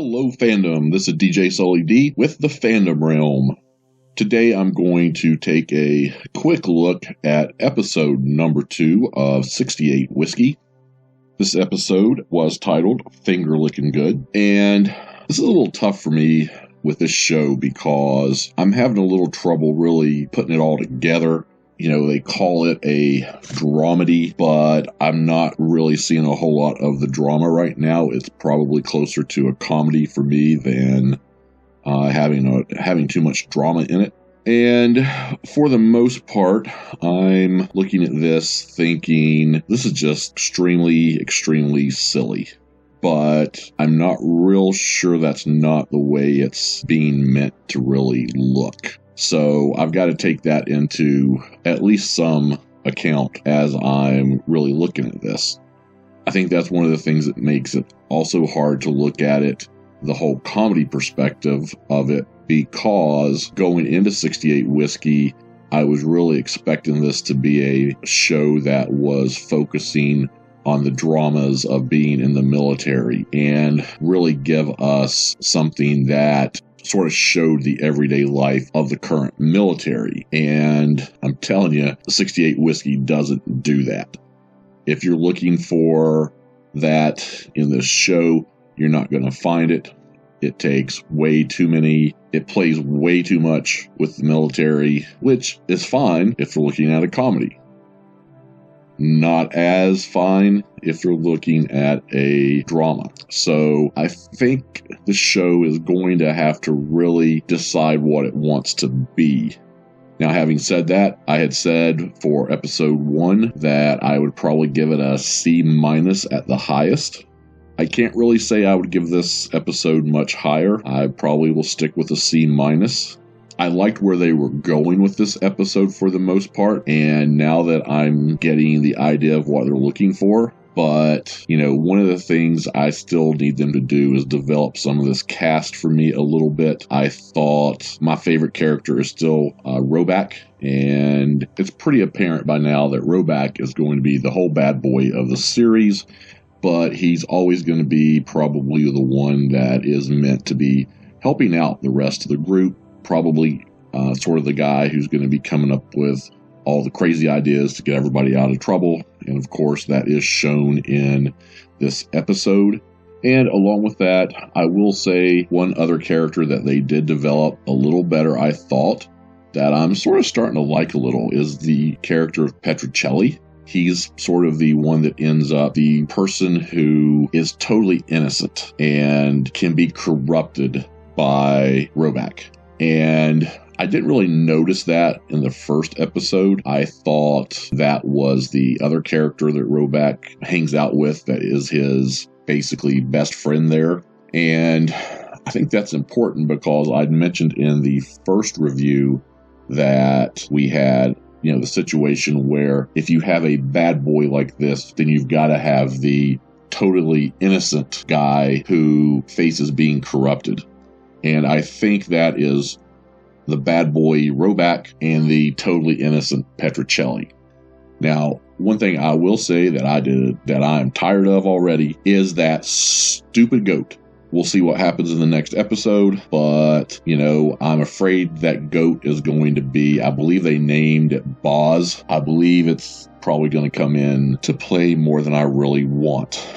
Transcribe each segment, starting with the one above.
Hello fandom, this is DJ Sully D with the Fandom Realm. Today I'm going to take a quick look at episode number 2 of 68 Whiskey. This episode was titled Finger Lickin' Good, and this is a little tough for me with this show because I'm having a little trouble really putting it all together. You know, they call it a dramedy, but I'm not really seeing a whole lot of the drama right now. It's probably closer to a comedy for me than having too much drama in it. And for the most part, I'm looking at this thinking this is just extremely silly. But I'm not real sure that's not the way it's being meant to really look. So I've got to take that into at least some account as I'm really looking at this. I think that's one of the things that makes it also hard to look at it, the whole comedy perspective of it, because going into 68 Whiskey, I was really expecting this to be a show that was focusing on the dramas of being in the military and really give us something that sort of showed the everyday life of the current military. And I'm telling you, 68 Whiskey doesn't do that. If you're looking for that in this show, you're not going to find it. It takes it plays way too much with the military, which is fine if you're looking at a comedy. Not as fine if you're looking at a drama. So I think the show is going to have to really decide what it wants to be. Now, having said that, I had said for episode 1 that I would probably give it a C- at the highest. I can't really say I would give this episode much higher. I probably will stick with a C-. I liked where they were going with this episode for the most part, and now that I'm getting the idea of what they're looking for, but, you know, one of the things I still need them to do is develop some of this cast for me a little bit. I thought my favorite character is still Roback, and it's pretty apparent by now that Roback is going to be the whole bad boy of the series, but he's always going to be probably the one that is meant to be helping out the rest of the group. Probably sort of the guy who's going to be coming up with all the crazy ideas to get everybody out of trouble. And of course, that is shown in this episode. And along with that, I will say one other character that they did develop a little better, I thought, that I'm sort of starting to like a little, is the character of Petrocelli. He's sort of the one that ends up the person who is totally innocent and can be corrupted by Roback. And I didn't really notice that in the first episode. I thought that was the other character that Roback hangs out with, that is his basically best friend there. And I think that's important because I'd mentioned in the first review that we had, you know, the situation where if you have a bad boy like this, then you've got to have the totally innocent guy who faces being corrupted. And I think that is the bad boy Roback and the totally innocent Petrocelli. Now, one thing I will say that I'm tired of already is that stupid goat. We'll see what happens in the next episode, but, you know, I'm afraid that goat is going to be, I believe they named it Boz. I believe it's probably going to come in to play more than I really want.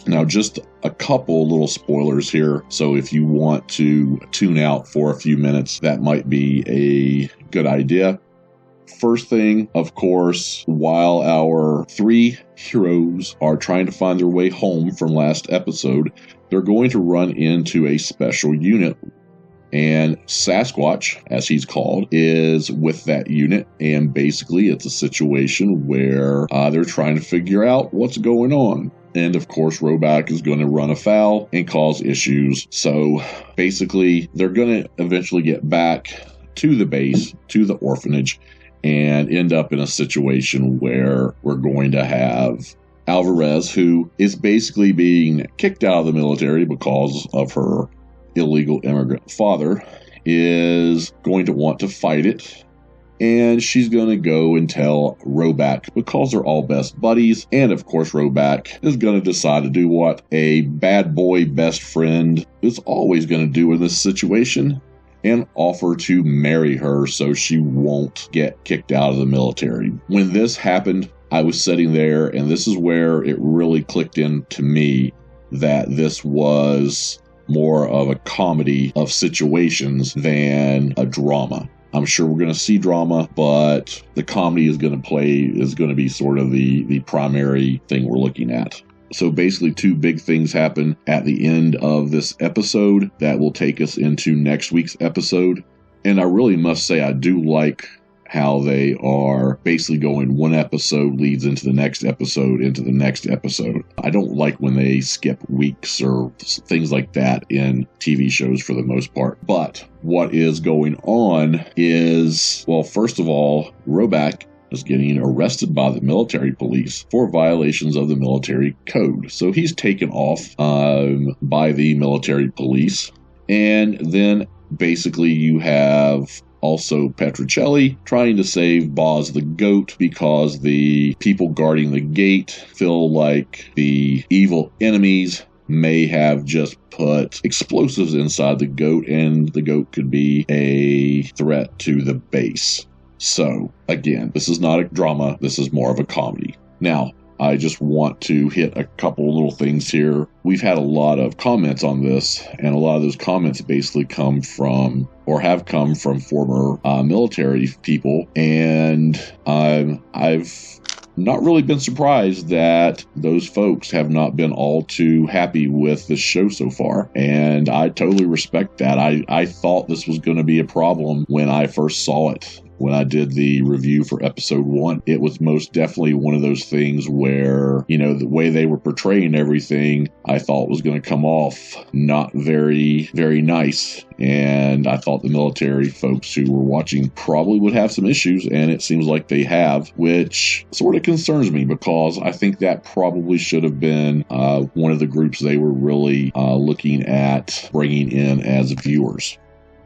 Now, just a couple little spoilers here, so if you want to tune out for a few minutes, that might be a good idea. First thing, of course, while our 3 heroes are trying to find their way home from last episode, they're going to run into a special unit. And Sasquatch, as he's called, is with that unit. And basically, it's a situation where they're trying to figure out what's going on. And of course, Roback is going to run afoul and cause issues. So basically, they're going to eventually get back to the base, to the orphanage, and end up in a situation where we're going to have Alvarez, who is basically being kicked out of the military because of her illegal immigrant father, is going to want to fight it. and she's going to go and tell Roback because they're all best buddies. And of course, Roback is going to decide to do what a bad boy best friend is always going to do in this situation and offer to marry her so she won't get kicked out of the military. When this happened, I was sitting there, and this is where it really clicked in to me that this was more of a comedy of situations than a drama. I'm sure we're going to see drama, but the comedy is going to be sort of the primary thing we're looking at. So basically, two big things happen at the end of this episode that will take us into next week's episode. And I really must say, I do like how they are basically going one episode leads into the next episode, into the next episode. I don't like when they skip weeks or things like that in TV shows for the most part. But what is going on is, well, first of all, Roback is getting arrested by the military police for violations of the military code. So he's taken off by the military police. And then basically you have also Petrocelli trying to save Boz the goat because the people guarding the gate feel like the evil enemies may have just put explosives inside the goat, and the goat could be a threat to the base. So, again, this is not a drama. This is more of a comedy. Now, I just want to hit a couple little things here. We've had a lot of comments on this, and a lot of those comments basically come from, or have come from, former military people, and I've not really been surprised that those folks have not been all too happy with the show so far, and I totally respect that. I thought this was going to be a problem when I first saw it. When I did the review for episode 1, it was most definitely one of those things where, you know, the way they were portraying everything, I thought was going to come off not very, very nice. And I thought the military folks who were watching probably would have some issues, and it seems like they have, which sort of concerns me because I think that probably should have been one of the groups they were really looking at bringing in as viewers.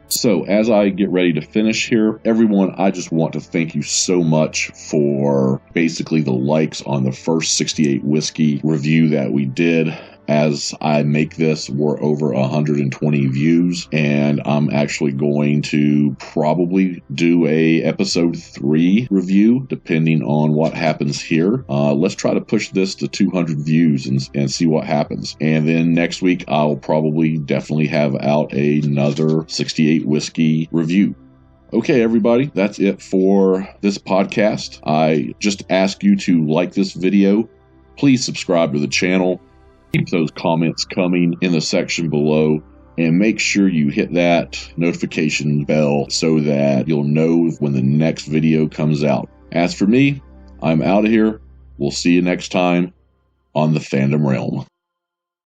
So as I get ready to finish here, everyone, I just want to thank you so much for basically the likes on the first 68 Whiskey review that we did. As I make this, we're over 120 views, and I'm actually going to probably do a episode 3 review, depending on what happens here. Let's try to push this to 200 views and see what happens. And then next week, I'll probably definitely have out another 68 Whiskey review. Okay, everybody, that's it for this podcast. I just ask you to like this video. Please subscribe to the channel. Keep those comments coming in the section below, and make sure you hit that notification bell so that you'll know when the next video comes out. As for me, I'm out of here. We'll see you next time on the Fandom Realm.